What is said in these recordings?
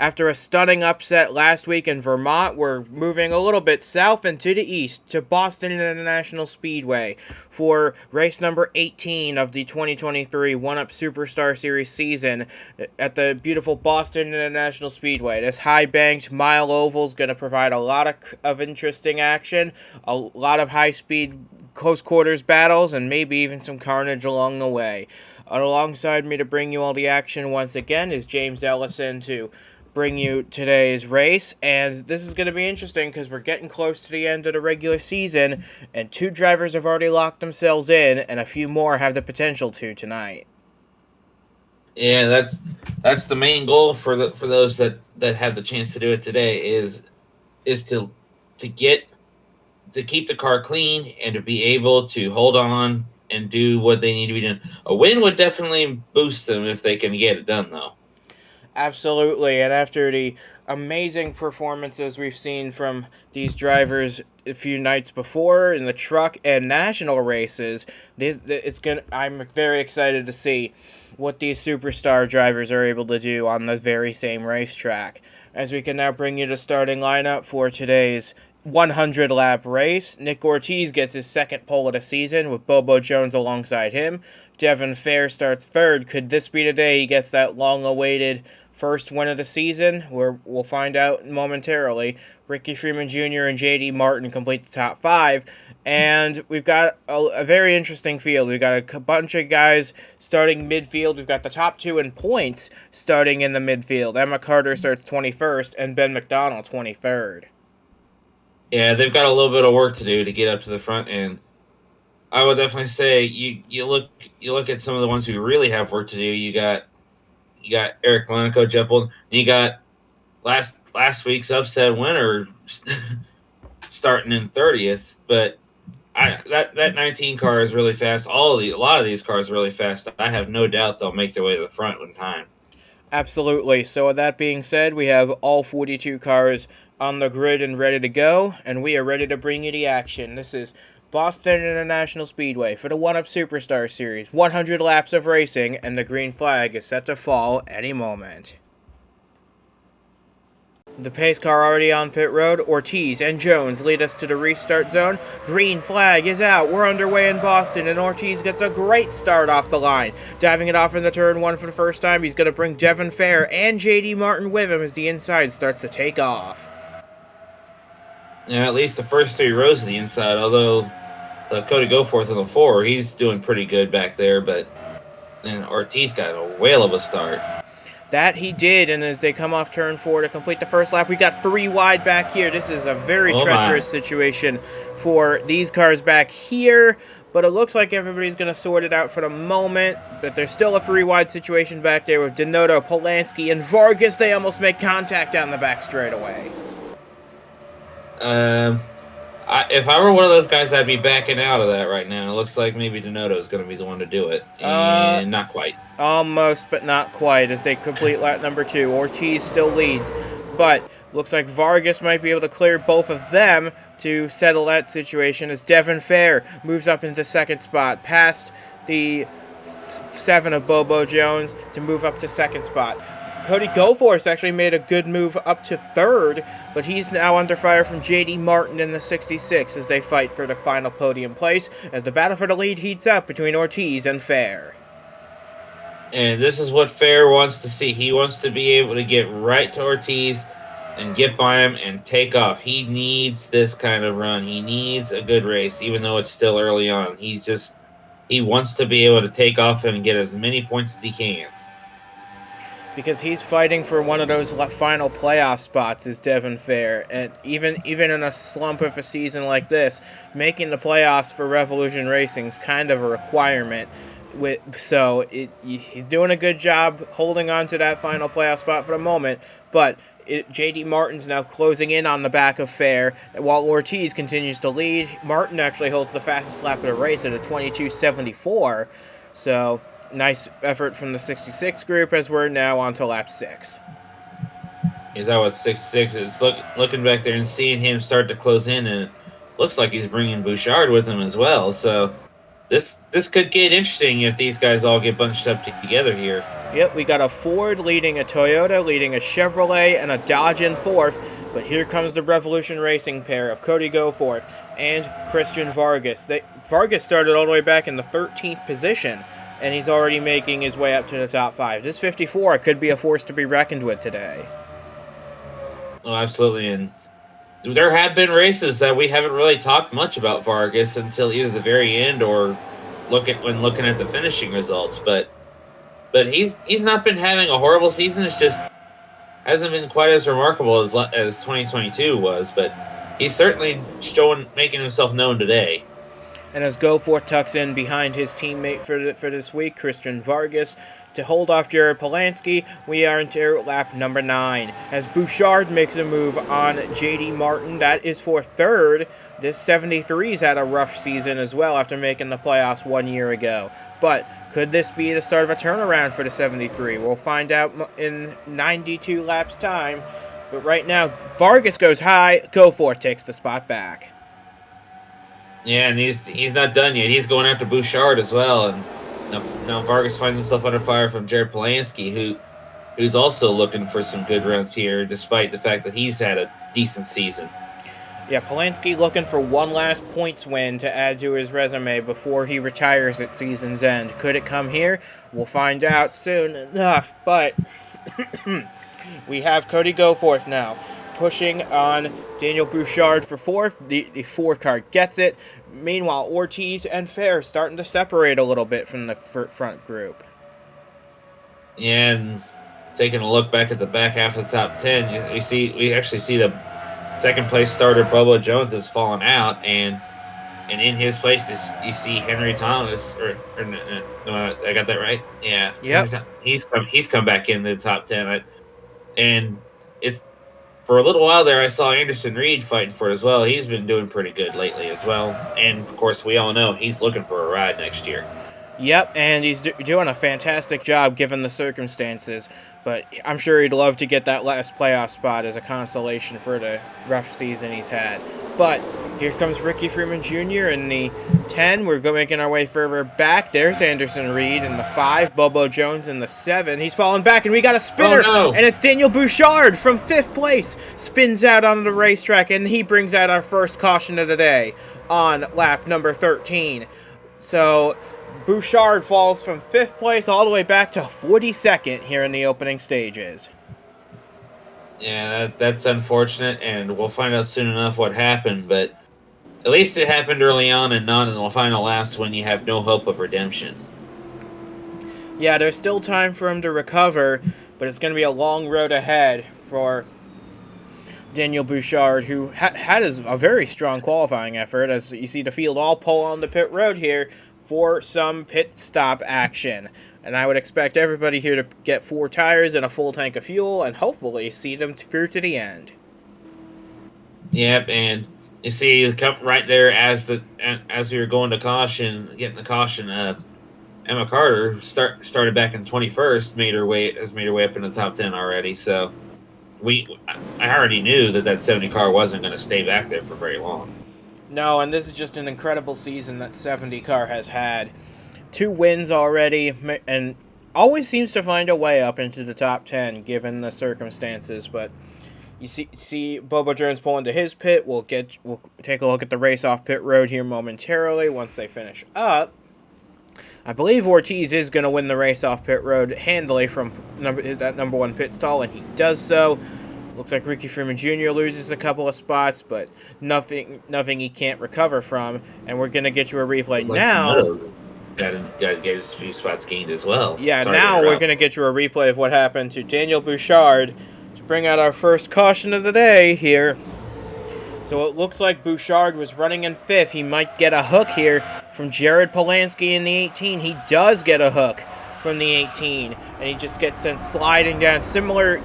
After a stunning upset last week in Vermont, we're moving a little bit south and to the east to Boston International Speedway for race number 18 of the 2023 One-Up Superstar Series season at the beautiful Boston International Speedway. This high-banked mile oval is going to provide a lot of interesting action, a lot of high-speed close quarters battles, and maybe even some carnage along the way. Alongside me to bring you all the action once again is James Ellison to bring you today's race, and this is going to be interesting because we're getting close to the end of the regular season, and two drivers have already locked themselves in, and a few more have the potential to tonight. Yeah, that's the main goal for those that have the chance to do it today is to get to keep the car clean and to be able to hold on and do what they need to be done. A win would definitely boost them if they can get it done, though. Absolutely, and after the amazing performances we've seen from these drivers a few nights before in the truck and national races, I'm very excited to see what these superstar drivers are able to do on the very same racetrack. As we can now bring you the starting lineup for today's 100 lap race. Nick Ortiz gets his second pole of the season with Bobo Jones alongside him. Devin Fair starts third. Could this be the day he gets that long awaited first win of the season? We'll find out momentarily. Ricky Freeman Jr. and JD Martin complete the top five. And we've got a very interesting field. We've got a bunch of guys starting midfield. We've got the top two in points starting in the midfield. Emma Carter starts 21st and Ben McDonnell 23rd. Yeah, they've got a little bit of work to do to get up to the front end. I would definitely say you look at some of the ones who really have work to do. You got Eric Monaco jumping. You got last week's upset winner starting in 30th, but that 19 car is really fast. A lot of these cars are really fast. I have no doubt they'll make their way to the front in time. Absolutely. So with that being said, we have all 42 cars on the grid and ready to go, and we are ready to bring you the action. This is Boston International Speedway for the One-Up Superstar Series. 100 laps of racing, and the green flag is set to fall any moment. The pace car already on pit road. Ortiz and Jones lead us to the restart zone. Green flag is out. We're underway in Boston, and Ortiz gets a great start off the line. Diving it off in the turn one for the first time, he's going to bring Devin Fair and JD Martin with him as the inside starts to take off. Yeah, at least the first three rows of the inside, although Cody Goforth on the four, he's doing pretty good back there, but and Ortiz got a whale of a start. That he did, and as they come off turn four to complete the first lap, we got three wide back here. This is a very treacherous situation for these cars back here, but it looks like everybody's going to sort it out for the moment. But there's still a three wide situation back there with Donato, Polanski, and Vargas. They almost make contact down the back straightaway. If I were one of those guys, I'd be backing out of that right now. It looks like maybe Donato is going to be the one to do it, and not quite. Almost, but not quite, as they complete lap number two. Ortiz still leads, but looks like Vargas might be able to clear both of them to settle that situation as Devin Fair moves up into second spot, past the 7 of Bobo Jones to move up to second spot. Cody Goforth actually made a good move up to third, but he's now under fire from JD Martin in the 66 as they fight for the final podium place as the battle for the lead heats up between Ortiz and Fair. And this is what Fair wants to see. He wants to be able to get right to Ortiz and get by him and take off. He needs this kind of run. He needs a good race, even though it's still early on. He wants to be able to take off and get as many points as he can. Because he's fighting for one of those final playoff spots is Devin Fair. And even in a slump of a season like this, making the playoffs for Revolution Racing is kind of a requirement. He's doing a good job holding on to that final playoff spot for the moment, but JD Martin's now closing in on the back of Fair, while Ortiz continues to lead. Martin actually holds the fastest lap of the race at a 22.74, so nice effort from the 66 group as we're now on to lap 6. Is that what 66 is? Looking back there and seeing him start to close in, and it looks like he's bringing Bouchard with him as well, so this could get interesting if these guys all get bunched up together here. Yep, we got a Ford leading a Toyota, leading a Chevrolet, and a Dodge in fourth. But here comes the Revolution Racing pair of Cody Goforth and Christian Vargas. Vargas started all the way back in the 13th position, and he's already making his way up to the top 5. This 54 could be a force to be reckoned with today. Oh, absolutely. And there have been races that we haven't really talked much about Vargas until either the very end or when looking at the finishing results. But he's not been having a horrible season. It's just hasn't been quite as remarkable as 2022 was. But he's certainly making himself known today. And as Goforth tucks in behind his teammate for this week, Christian Vargas, to hold off Jared Polanski, we are into lap number 9. As Bouchard makes a move on J.D. Martin, that is for third. This 73's had a rough season as well after making the playoffs 1 year ago. But could this be the start of a turnaround for the 73? We'll find out in 92 laps time. But right now, Vargas goes high, Goforth takes the spot back. Yeah, and he's not done yet. He's going after Bouchard as well, and now Vargas finds himself under fire from Jared Polanski, who's also looking for some good runs here, despite the fact that he's had a decent season. Yeah, Polanski looking for one last points win to add to his resume before he retires at season's end. Could it come here? We'll find out soon enough, but we have Cody Goforth now, pushing on Daniel Bouchard for fourth. The 4 car gets it. Meanwhile, Ortiz and Fair starting to separate a little bit from the front group. Yeah, and taking a look back at the back half of the top 10, we actually see the second place starter Bubba Jones has fallen out, and in his place you see Henry Thomas, I got that right? Yeah. Yep. He's come back in the top 10, and it's. For a little while there, I saw Anderson Reed fighting for it as well. He's been doing pretty good lately as well. And, of course, we all know he's looking for a ride next year. Yep, and he's doing a fantastic job given the circumstances. But I'm sure he'd love to get that last playoff spot as a consolation for the rough season he's had. But here comes Ricky Freeman Jr. in the 10. We're making our way further back. There's Anderson Reed in the 5. Bobo Jones in the 7. He's falling back, and we got a spinner. Oh, no. And it's Daniel Bouchard from 5th place. Spins out onto the racetrack, and he brings out our first caution of the day on lap number 13. So Bouchard falls from 5th place all the way back to 42nd here in the opening stages. Yeah, that's unfortunate, and we'll find out soon enough what happened, but at least it happened early on and not in the final laps when you have no hope of redemption. Yeah, there's still time for him to recover, but it's going to be a long road ahead for Daniel Bouchard, who had a very strong qualifying effort, as you see the field all pull on the pit road here for some pit stop action. And I would expect everybody here to get 4 tires and a full tank of fuel and hopefully see them through to the end. Yep, and you see right there as we were going to caution, getting the caution, Emma Carter started back in 21st, made her way up in the top 10 already. So I already knew that 70 car wasn't going to stay back there for very long. No, and this is just an incredible season that 70 car has had. 2 wins already, and always seems to find a way up into the top 10 given the circumstances. But you see Bobo Jones pull into his pit. We'll take a look at the race off pit road here momentarily once they finish up. I believe Ortiz is going to win the race off pit road handily from that number 1 pit stall, and he does so. Looks like Ricky Freeman Jr. loses a couple of spots, but nothing he can't recover from. And we're going to get you a replay now. Got to get his few spots gained as well. Yeah, now we're going to get you a replay of what happened to Daniel Bouchard to bring out our first caution of the day here. So it looks like Bouchard was running in 5th. He might get a hook here from Jared Polanski in the 18. He does get a hook from the 18, and he just gets sent sliding down. Similar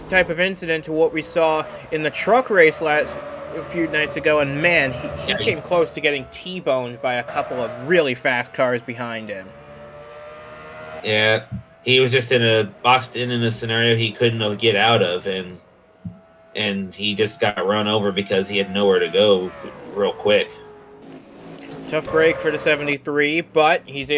type of incident to what we saw in the truck race a few nights ago, and man, he came close to getting T-boned by a couple of really fast cars behind him. Yeah, he was just boxed in a scenario he couldn't get out of, and he just got run over because he had nowhere to go real quick. Tough break for the 73, but he is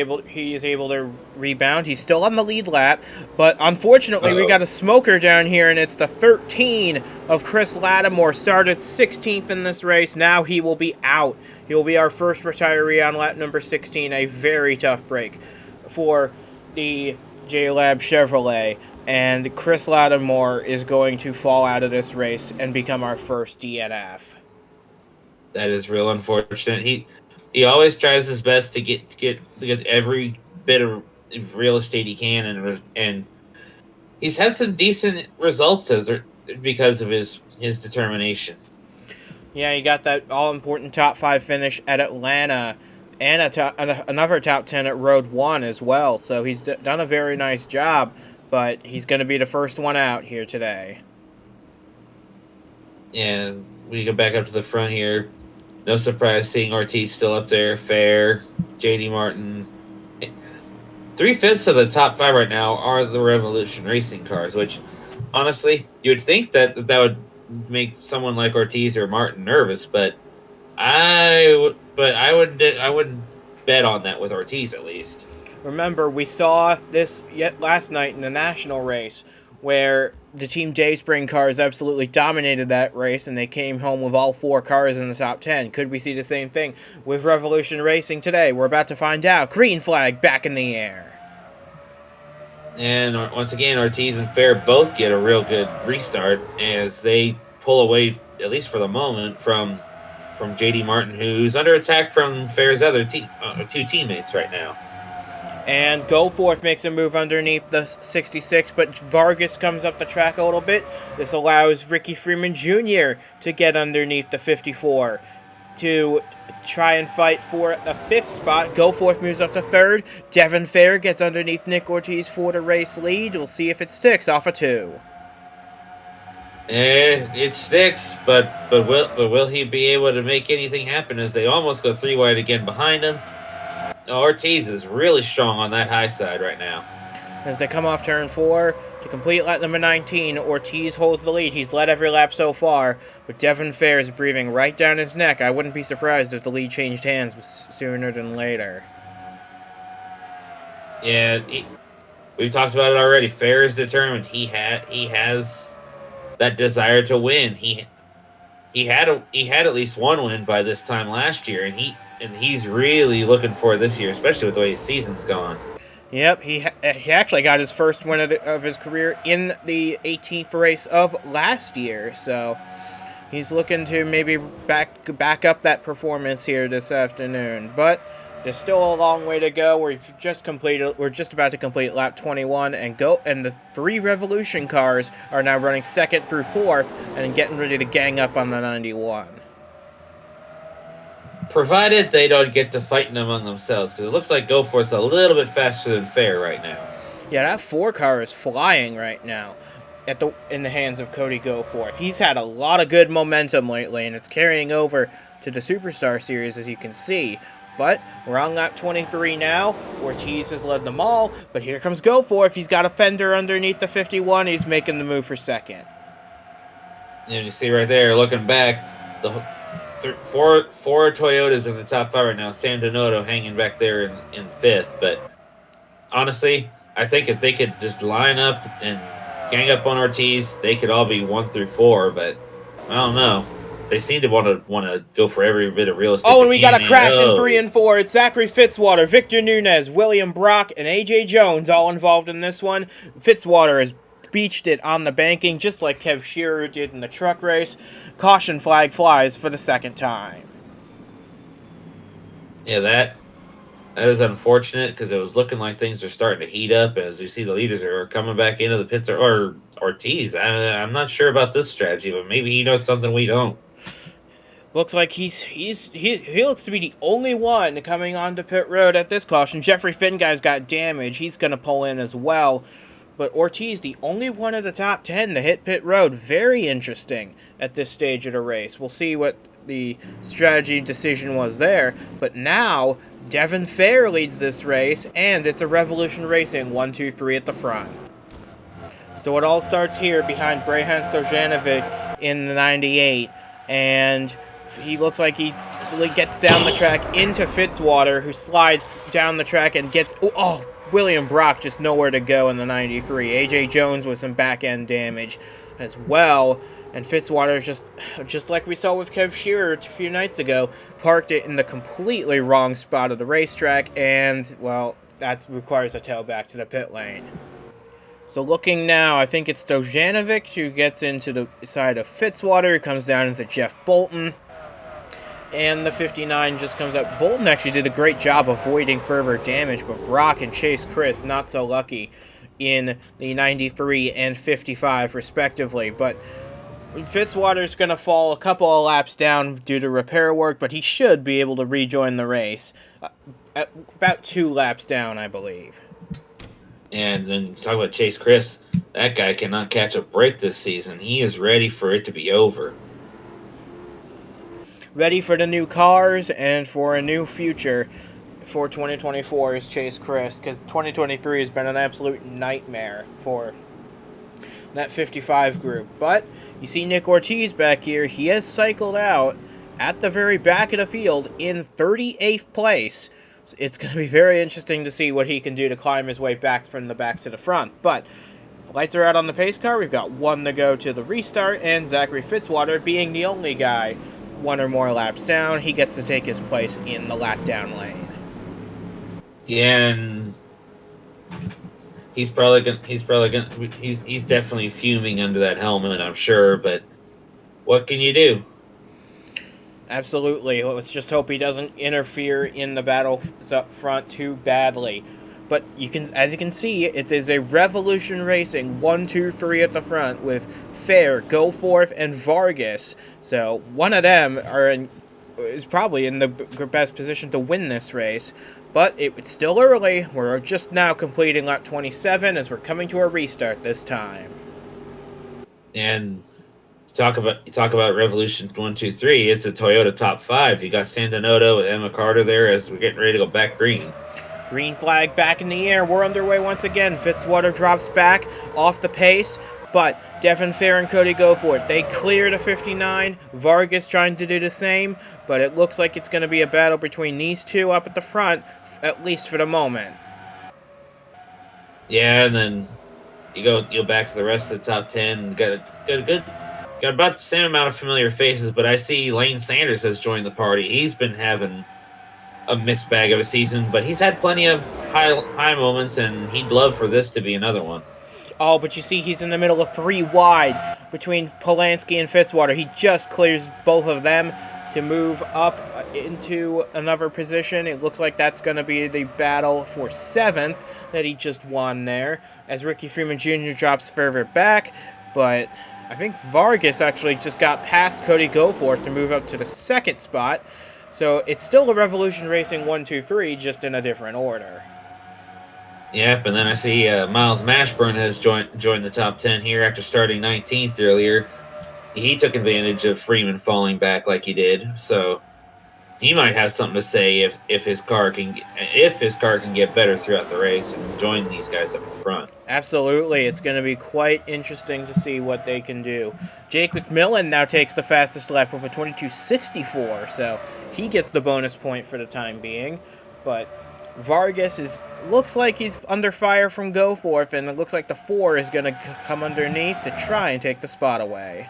able to rebound. He's still on the lead lap, but unfortunately we got a smoker down here, and it's the 13 of Chris Lattimore. Started 16th in this race. Now he will be out. He will be our first retiree on lap number 16. A very tough break for the J-Lab Chevrolet, and Chris Lattimore is going to fall out of this race and become our first DNF. That is real unfortunate. He always tries his best to get every bit of real estate he can, and he's had some decent results because of his determination. Yeah, he got that all-important top 5 finish at Atlanta, and another top 10 at Road 1 as well. So he's done a very nice job, but he's going to be the first one out here today. And we go back up to the front here. No surprise seeing Ortiz still up there. Fair, JD Martin. 3/5 of the top 5 right now are the Revolution Racing cars, which honestly, you would think that would make someone like Ortiz or Martin nervous, but I wouldn't bet on that with Ortiz at least. Remember, we saw this last night in the national race, where the Team Dayspring cars absolutely dominated that race, and they came home with all 4 cars in the top 10. Could we see the same thing with Revolution Racing today? We're about to find out. Green flag back in the air. And once again, Ortiz and Fair both get a real good restart as they pull away, at least for the moment, from JD Martin, who's under attack from Fair's other 2 teammates right now. And Goforth makes a move underneath the 66, but Vargas comes up the track a little bit. This allows Ricky Freeman Jr. to get underneath the 54 to try and fight for the 5th spot. Goforth moves up to 3rd. Devin Fair gets underneath Nick Ortiz for the race lead. We'll see if it sticks off of 2. It sticks, but will he be able to make anything happen as they almost go 3 wide again behind him? Ortiz is really strong on that high side right now. As they come off turn 4 to complete lap number 19, Ortiz holds the lead. He's led every lap so far, but Devin Fair is breathing right down his neck. I wouldn't be surprised if the lead changed hands sooner than later. Yeah, we've talked about it already. Fair is determined. He has that desire to win. He had at least 1 win by this time last year, and he's really looking for this year, especially with the way his season's gone. Yep, he actually got his first win of his career in the 18th race of last year, so he's looking to maybe back up that performance here this afternoon. But there's still a long way to go. We're just about to complete lap 21, and the 3 Revolution cars are now running 2nd through 4th and getting ready to gang up on the 91. Provided they don't get to fighting among themselves, because it looks like Goforth's a little bit faster than Fair right now. Yeah, that 4 car is flying right now in the hands of Cody Goforth. He's had a lot of good momentum lately, and it's carrying over to the Superstar Series, as you can see. But we're on lap 23 now. Ortiz has led them all, but here comes Goforth. He's got a fender underneath the 51. He's making the move for 2nd. And you see right there, looking back, the four Toyotas in the top 5 right now. Sam Donato hanging back there in 5th. But honestly, I think if they could just line up and gang up on Ortiz, they could all be 1 through 4. But I don't know. They seem to want to go for every bit of real estate. Oh, and we got a crash in 3 and 4. It's Zachary Fitzwater, Victor Nunez, William Brock, and AJ Jones all involved in this one. Fitzwater has beached it on the banking, just like Kev Shearer did in the truck race. Caution flag flies for the 2nd time. Yeah, that is unfortunate, because it was looking like things are starting to heat up as you see the leaders are coming back into the pits. Or Ortiz, I'm not sure about this strategy, but maybe he knows something we don't. Looks like he looks to be the only one coming onto pit road at this caution. Jeffrey Finguy's got damage. He's going to pull in as well. But Ortiz, the only one of the top 10 to hit pit road. Very interesting at this stage of the race. We'll see what the strategy decision was there. But now, Devin Fair leads this race, and it's a Revolution Racing 1, 2, 3 at the front. So it all starts here behind Brehan Stojanovic in the 98. And he looks like he gets down the track into Fitzwater, who slides down the track and gets... William Brock just nowhere to go in the 93. A.J. Jones with some back-end damage as well. And Fitzwater, just like we saw with Kev Shearer a few nights ago, parked it in the completely wrong spot of the racetrack, and, well, that requires a tailback to the pit lane. So looking now, I think it's Stojanovic who gets into the side of Fitzwater, who comes down into Jeff Bolton, and the 59 just comes up. Bolton actually did a great job avoiding further damage, but Brock and Chase Chris not so lucky in the 93 and 55 respectively. But Fitzwater's going to fall a couple of laps down due to repair work, but he should be able to rejoin the race. About 2 laps down, I believe. And then talk about Chase Chris. That guy cannot catch a break this season. He is ready for it to be over. Ready for the new cars and for a new future for 2024 is Chase Chris, because 2023 has been an absolute nightmare for that 55 group. But you see Nick Ortiz back here. He has cycled out at the very back of the field in 38th place. It's going to be very interesting to see what he can do to climb his way back from the back to the front. But lights are out on the pace car. We've got 1 to go to the restart, and Zachary Fitzwater, being the only guy 1 or more laps down, he gets to take his place in the lap down lane. Yeah, and he's definitely fuming under that helmet, I'm sure, but what can you do? Absolutely. Let's just hope he doesn't interfere in the battle up front too badly. But as you can see, it is a Revolution Racing 1, 2, 3 at the front with Fair, Goforth, and Vargas. So one of them is probably in the best position to win this race. But it's still early. We're just now completing lap 27 as we're coming to a restart this time. And talk about Revolution 1, 2, 3. It's a Toyota top 5. You got Sandinoto with Emma Carter there as we're getting ready to go back green. Green flag back in the air. We're underway once again. Fitzwater drops back off the pace, but Devin Fair and Cody Goforth, they clear the 59. Vargas trying to do the same, but it looks like it's going to be a battle between these two up at the front, at least for the moment. Yeah, and then you go back to the rest of the top 10. Got about the same amount of familiar faces, but I see Lane Sanders has joined the party. He's been having a mixed bag of a season, but he's had plenty of high moments, and he'd love for this to be another one. Oh, but you see he's in the middle of 3 wide between Polanski and Fitzwater. He just clears both of them to move up into another position. It looks like that's going to be the battle for 7th that he just won there, as Ricky Freeman Jr. drops further back, but I think Vargas actually just got past Cody Goforth to move up to the 2nd spot. So it's still a Revolution Racing 1, 2, 3, just in a different order. Yep, and then I see Miles Mashburn has joined the top 10 here after starting 19th earlier. He took advantage of Freeman falling back like he did, so he might have something to say if his car can get better throughout the race and join these guys up in front. Absolutely, it's going to be quite interesting to see what they can do. Jake McMillan now takes the fastest lap with a 22.64, so he gets the bonus point for the time being. But Vargas looks like he's under fire from Goforth, and it looks like the 4 is going to come underneath to try and take the spot away.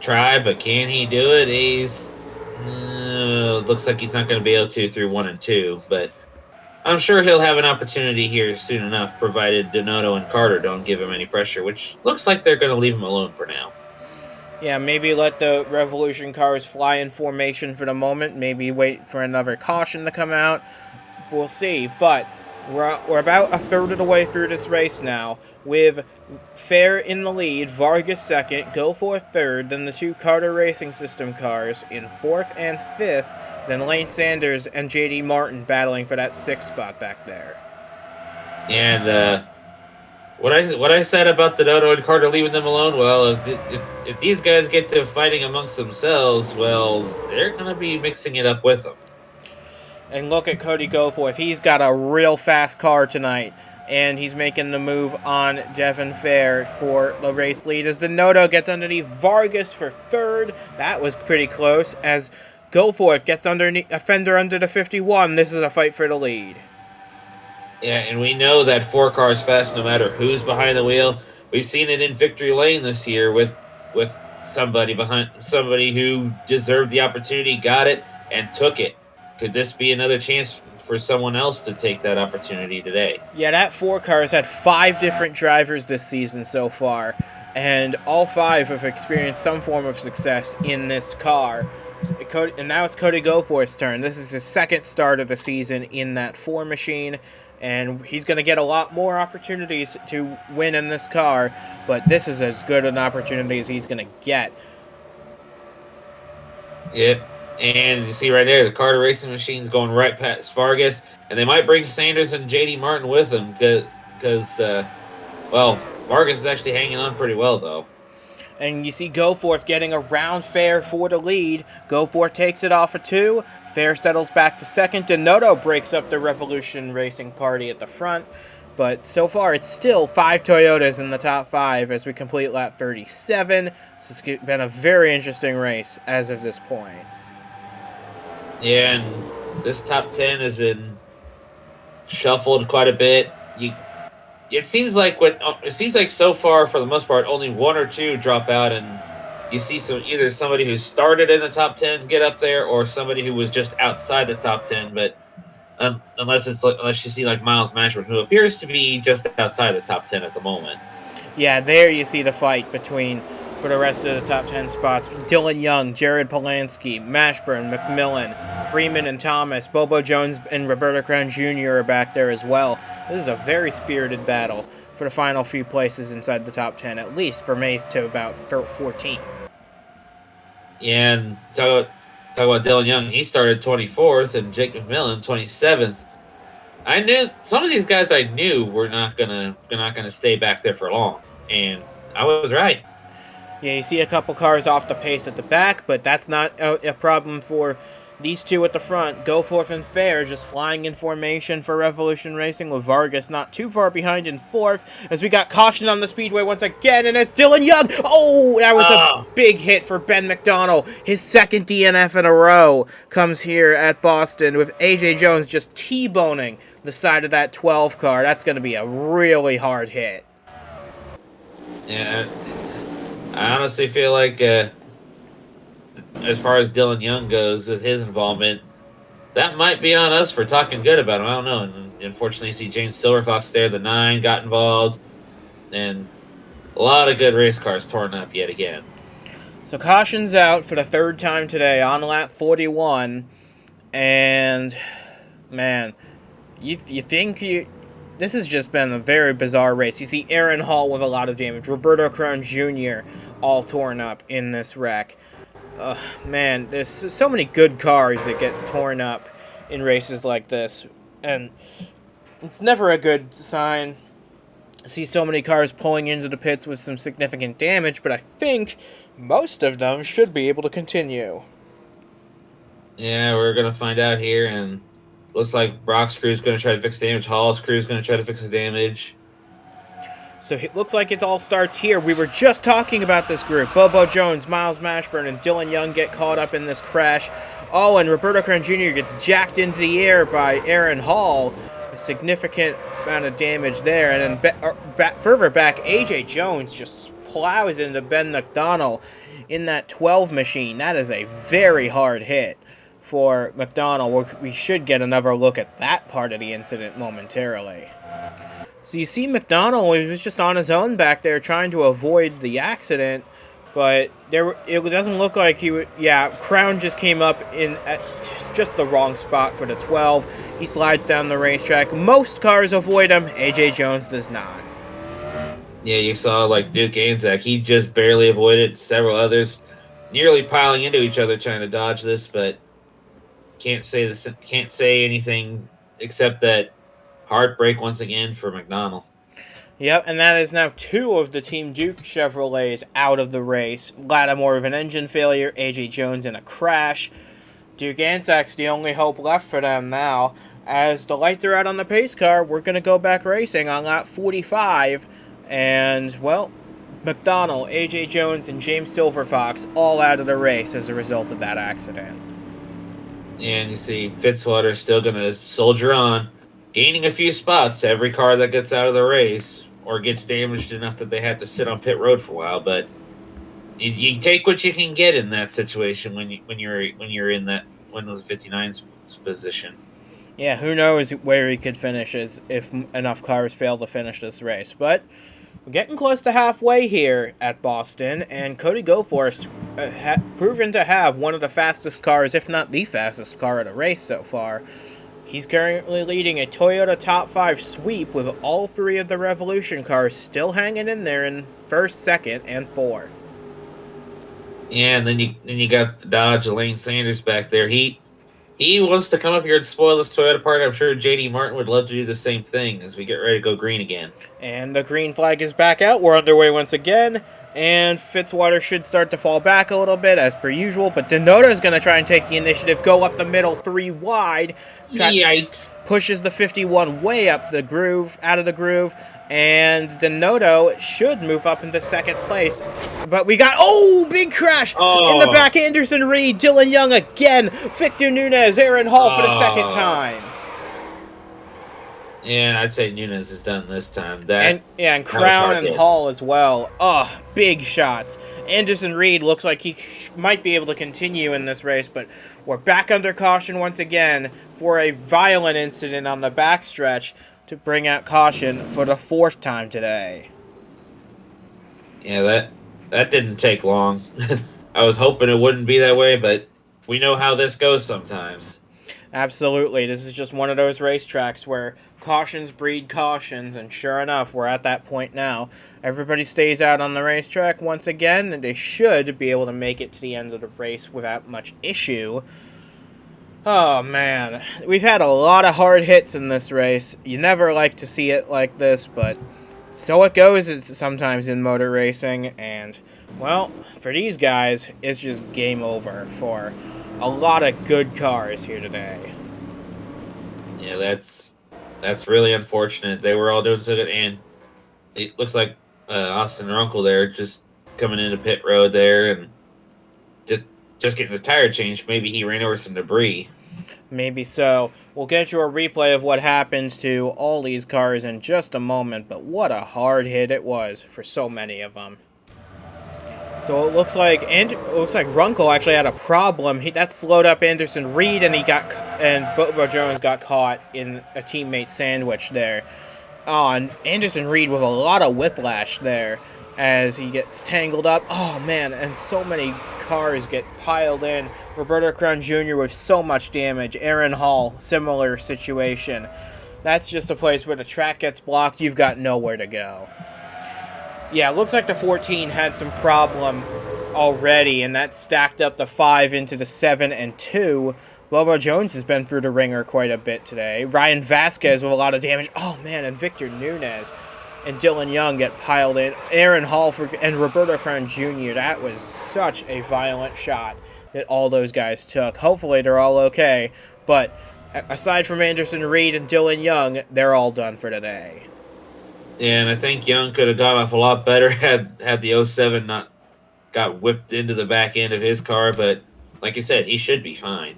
But can he do it? Looks like he's not going to be able to through 1 and 2, but I'm sure he'll have an opportunity here soon enough, provided Donato and Carter don't give him any pressure, which looks like they're going to leave him alone for now. Yeah, maybe let the Revolution cars fly in formation for the moment. Maybe wait for another caution to come out. We'll see. But we're about a third of the way through this race now, with Fair in the lead, Vargas 2nd, Goforth 3rd, then the 2 Carter Racing System cars in 4th and 5th, then Lane Sanders and J.D. Martin battling for that 6th spot back there. And what I said about Donato and Carter leaving them alone, well, if these guys get to fighting amongst themselves, well, they're going to be mixing it up with them. And look at Cody Goforth. He's got a real fast car tonight, and he's making the move on Devin Fair for the race lead as Donato gets underneath Vargas for 3rd. That was pretty close, as Goforth gets underneath a fender under the 51. This is a fight for the lead. Yeah, and we know that 4 cars fast no matter who's behind the wheel. We've seen it in victory lane this year with somebody who deserved the opportunity, got it, and took it. Could this be another chance for someone else to take that opportunity today? Yeah, that 4 car has had 5 different drivers this season so far, and all 5 have experienced some form of success in this car. And now it's Cody Goforth's turn. This is his second start of the season in that 4 machine, and he's going to get a lot more opportunities to win in this car, but this is as good an opportunity as he's going to get. Yep. And you see right there, the Carter Racing Machine's going right past Vargas, and they might bring Sanders and J.D. Martin with them because, well, Vargas is actually hanging on pretty well, though. And you see Goforth getting around Fair for the lead. Goforth takes it off of 2. Fair settles back to second. Denoto breaks up the Revolution Racing party at the front. But so far, it's still 5 Toyotas in the top 5 as we complete lap 37. This has been a very interesting race as of this point. Yeah, and this top 10 has been shuffled quite a bit. It seems like so far, for the most part, only 1 or 2 drop out, and you see either somebody who started in the top 10 get up there, or somebody who was just outside the top 10. But unless you see like Miles Mashburn, who appears to be just outside the top 10 at the moment. Yeah, there you see the fight between, for the rest of the top 10 spots, Dylan Young, Jared Polanski, Mashburn, McMillan, Freeman and Thomas, Bobo Jones and Roberto Crown Jr. are back there as well. This is a very spirited battle for the final few places inside the top 10, at least from 8th to about 14th. Yeah, and talk about Dylan Young. He started 24th, and Jake McMillan 27th. I knew some of these guys. I knew were not gonna stay back there for long, and I was right. Yeah, you see a couple cars off the pace at the back, but that's not a problem for these 2 at the front. Goforth and Fair just flying in formation for Revolution Racing, with Vargas not too far behind in 4th, as we got caution on the speedway once again, and it's Dylan Young! Oh, that was a big hit for Ben McDonnell. His second DNF in a row comes here at Boston, with AJ Jones just T-boning the side of that 12 car. That's going to be a really hard hit. Yeah, I honestly feel like, as far as Dylan Young goes with his involvement, that might be on us for talking good about him. I don't know. And unfortunately, you see James Silverfox there, the 9, got involved, and a lot of good race cars torn up yet again. So caution's out for the 3rd time today on lap 41, and man, you think this has just been a very bizarre race. You see Aaron Hall with a lot of damage, Roberto Crown Jr. all torn up in this wreck. Man, there's so many good cars that get torn up in races like this, and it's never a good sign. I see so many cars pulling into the pits with some significant damage, but I think most of them should be able to continue. Yeah, we're going to find out here, and looks like Brock's crew's going to try to fix the damage. Hall's crew's going to try to fix the damage. So it looks like it all starts here. We were just talking about this group. Bobo Jones, Miles Mashburn, and Dylan Young get caught up in this crash. Oh, and Roberto Crown Jr. gets jacked into the air by Aaron Hall. A significant amount of damage there. And then further back, AJ Jones just plows into Ben McDonnell in that 12 machine. That is a very hard hit for McDonnell. We should get another look at that part of the incident momentarily. So you see McDonnell, he was just on his own back there trying to avoid the accident, but it doesn't look like he would. Yeah, Crown just came up in at just the wrong spot for the 12. He slides down the racetrack. Most cars avoid him. AJ Jones does not. Yeah, you saw like Duke Anzac. He just barely avoided. Several others nearly piling into each other trying to dodge this, but can't say anything except that heartbreak once again for McDonnell. Yep, and that is now 2 of the Team Duke Chevrolets out of the race. Lattimore with an engine failure, AJ Jones in a crash. Duke Anzac's the only hope left for them now. As the lights are out on the pace car, we're going to go back racing on lap 45. And, well, McDonnell, AJ Jones, and James Silverfox all out of the race as a result of that accident. And you see Fitzwater still going to soldier on, gaining a few spots every car that gets out of the race or gets damaged enough that they have to sit on pit road for a while. But you take what you can get in that situation when you're in that when the 59's position. Yeah, who knows where he could finish if enough cars fail to finish this race. But we're getting close to halfway here at Boston, and Cody Goforth proven to have one of the fastest cars, if not the fastest car of the race so far. He's currently leading a Toyota top 5 sweep with all three of the Revolution cars still hanging in there in first, second, and fourth. Yeah, and then you got the Dodge Lane Sanders back there. He wants to come up here and spoil this Toyota part. I'm sure JD Martin would love to do the same thing as we get ready to go green again. And the green flag is back out. We're underway once again. And Fitzwater should start to fall back a little bit as per usual. But Denoda is going to try and take the initiative, go up the middle 3 wide. Yikes. Pushes the 51 way up the groove, out of the groove. And Denodo should move up into second place. But we got, big crash in the back. Anderson Reed, Dylan Young again. Victor Nunez, Aaron Hall for the second time. Yeah, I'd say Nunez is done this time. And Crown and Hall as well. Big shots. Anderson Reed looks like he might be able to continue in this race, but we're back under caution once again for a violent incident on the backstretch to bring out caution for the 4th time today. Yeah, that didn't take long. I was hoping it wouldn't be that way, but we know how this goes sometimes. Absolutely. This is just one of those racetracks where cautions breed cautions, and sure enough, we're at that point now. Everybody stays out on the racetrack once again, and they should be able to make it to the end of the race without much issue. Oh, man. We've had a lot of hard hits in this race. You never like to see it like this, but so it goes sometimes in motor racing, and, well, for these guys, it's just game over for a lot of good cars here today. Yeah, that's really unfortunate. They were all doing so good, and it looks like Austin Runkle there just coming into pit road there and just getting the tire changed. Maybe he ran over some debris. Maybe so. We'll get you a replay of what happens to all these cars in just a moment, but what a hard hit it was for so many of them. So it looks like Runkle actually had a problem. That slowed up Anderson Reed, and Bobo Jones got caught in a teammate sandwich there. And Anderson Reed with a lot of whiplash there as he gets tangled up. Oh man, and so many cars get piled in. Roberto Crown Jr. with so much damage. Aaron Hall, similar situation. That's just a place where the track gets blocked. You've got nowhere to go. Yeah, it looks like the 14 had some problem already, and that stacked up the 5 into the 7 and 2. Bobo Jones has been through the ringer quite a bit today. Ryan Vasquez with a lot of damage. Oh, man, and Victor Nunez and Dylan Young get piled in. Aaron Hall and Roberto Crown Jr., that was such a violent shot that all those guys took. Hopefully they're all okay, but aside from Anderson Reed and Dylan Young, they're all done for today. And I think Young could have got off a lot better had the 07 not got whipped into the back end of his car. But like you said, he should be fine.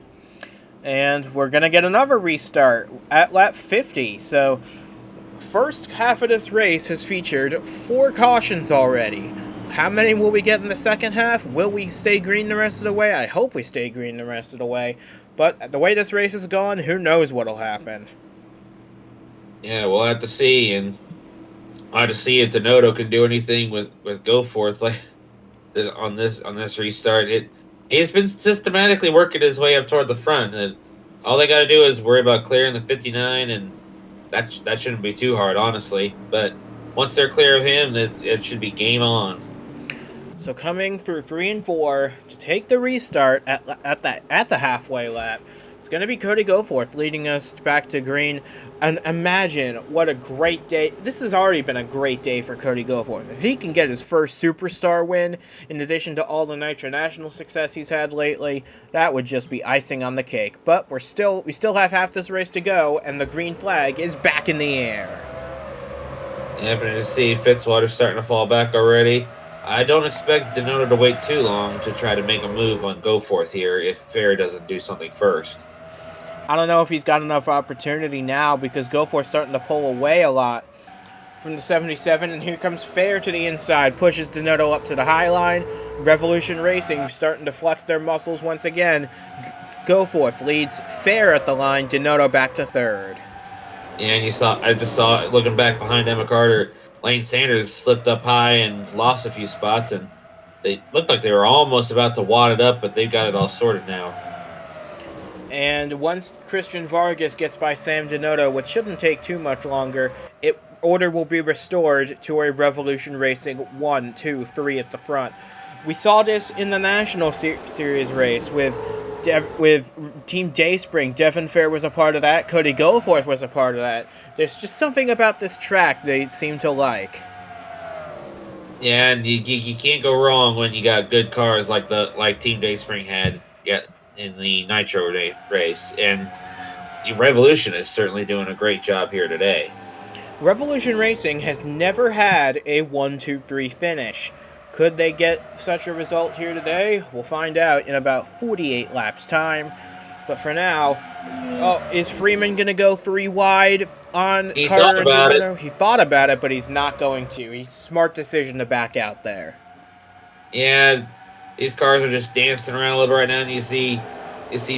And we're going to get another restart at lap 50. So first half of this race has featured 4 cautions already. How many will we get in the second half? Will we stay green the rest of the way? I hope we stay green the rest of the way. But the way this race has gone, who knows what'll happen. Yeah, we'll have to see. And I'll have to see if Denodo can do anything with Goforth like on this restart. He's been systematically working his way up toward the front, and all they got to do is worry about clearing the 59, and that shouldn't be too hard, honestly. But once they're clear of him, it should be game on. So coming through 3 and 4 to take the restart at the halfway lap, it's going to be Cody Goforth leading us back to green. And imagine what a great day. This has already been a great day for Cody Goforth. If he can get his first superstar win, in addition to all the Nitro National success he's had lately, that would just be icing on the cake. But we still have half this race to go, and the green flag is back in the air. Yeah, but to see Fitzwater starting to fall back already. I don't expect Denodo to wait too long to try to make a move on Goforth here if Fair doesn't do something first. I don't know if he's got enough opportunity now because Goforth's starting to pull away a lot from the 77, and here comes Fair to the inside, pushes Donotto up to the high line. Revolution Racing starting to flex their muscles once again. Goforth leads Fair at the line, Donotto back to third. And I just saw, looking back behind Emma Carter, Lane Sanders slipped up high and lost a few spots, and they looked like they were almost about to wad it up, but they've got it all sorted now. And once Christian Vargas gets by Sam Donotto, which shouldn't take too much longer, order will be restored to a Revolution Racing 1, 2, 3 at the front. We saw this in the National Series race with Team Dayspring. Devin Fair was a part of that. Cody Goforth was a part of that. There's just something about this track they seem to like. Yeah, and you can't go wrong when you got good cars like Team Dayspring had in the Nitro race. And Revolution is certainly doing a great job here today. Revolution Racing has never had a 1-2-3 finish. Could they get such a result here today? We'll find out in about 48 laps time. But for now, is Freeman going to go 3 wide on Carter and Donotto? He thought about it, but he's not going to. He's smart decision to back out there. Yeah, these cars are just dancing around a little bit right now, and you see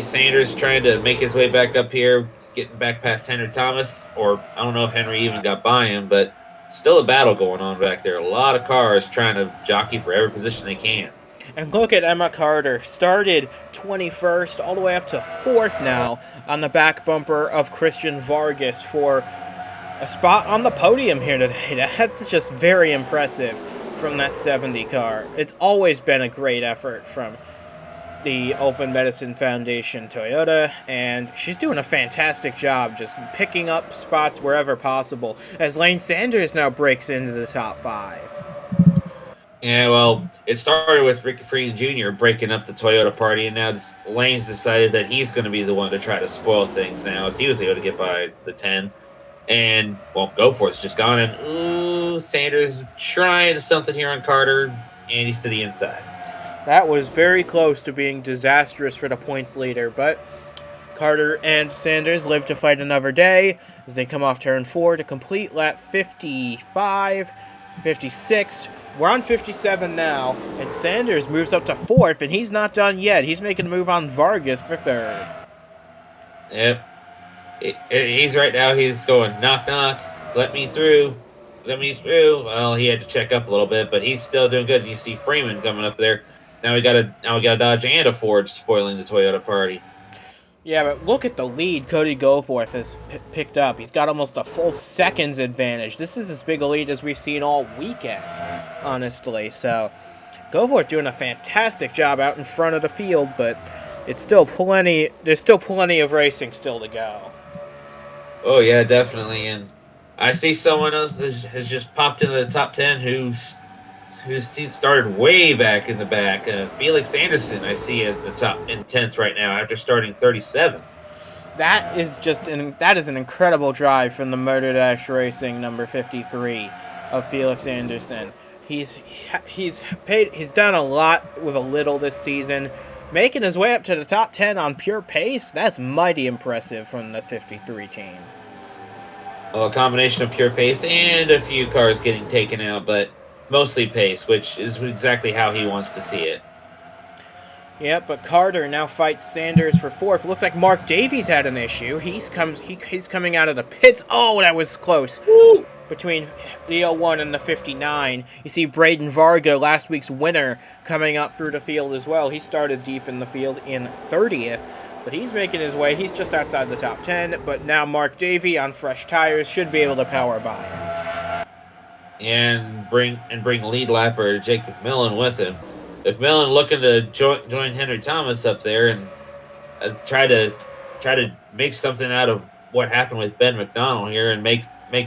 Sanders trying to make his way back up here, getting back past Henry Thomas, or I don't know if Henry even got by him, but still a battle going on back there. A lot of cars trying to jockey for every position they can. And look at Emma Carter. Started 21st all the way up to 4th now on the back bumper of Christian Vargas for a spot on the podium here today. That's just very impressive from that 70 car. It's always been a great effort from the Open Medicine Foundation Toyota, and she's doing a fantastic job just picking up spots wherever possible as Lane Sanders now breaks into the top 5. Yeah, well, it started with Ricky Freeman Jr. breaking up the Toyota party, and now Lane's decided that he's going to be the one to try to spoil things now, as he was able to get by the 10. And, well, Goforth's just gone, and Sanders trying something here on Carter, and he's to the inside. That was very close to being disastrous for the points leader, but Carter and Sanders live to fight another day as they come off turn 4 to complete lap 55, 56. We're on 57 now, and Sanders moves up to 4th, and he's not done yet. He's making a move on Vargas for 3rd. Yep. He's right now, he's going, knock, knock, let me through. Well, he had to check up a little bit, but he's still doing good. You see Freeman coming up there. Now we got a Dodge and a Ford spoiling the Toyota party. Yeah, but look at the lead Cody Goforth has picked up. He's got almost a full seconds advantage. This is as big a lead as we've seen all weekend, honestly. So, Goforth doing a fantastic job out in front of the field, but it's still plenty. There's still plenty of racing still to go. Oh yeah, definitely. And I see someone else has just popped into the top 10 who started way back in the back. Felix Anderson, I see at the top in 10th right now after starting 37th. That is an incredible drive from the Motor Dash Racing number 53 of Felix Anderson. He's done a lot with a little this season, making his way up to the top 10 on pure pace. That's mighty impressive from the 53 team. Well, a combination of pure pace and a few cars getting taken out, but mostly pace, which is exactly how he wants to see it. Yep, but Carter now fights Sanders for 4th. Looks like Mark Davies had an issue. He's coming out of the pits. Oh, that was close. Woo! Between the 01 and the 59. You see Braden Varga, last week's winner, coming up through the field as well. He started deep in the field in 30th, but he's making his way. He's just outside the top 10, but now Mark Davey on fresh tires should be able to power by him. And bring lead lapper Jake McMillan with him. McMillan looking to join Henry Thomas up there and try to make something out of what happened with Ben McDonnell here and make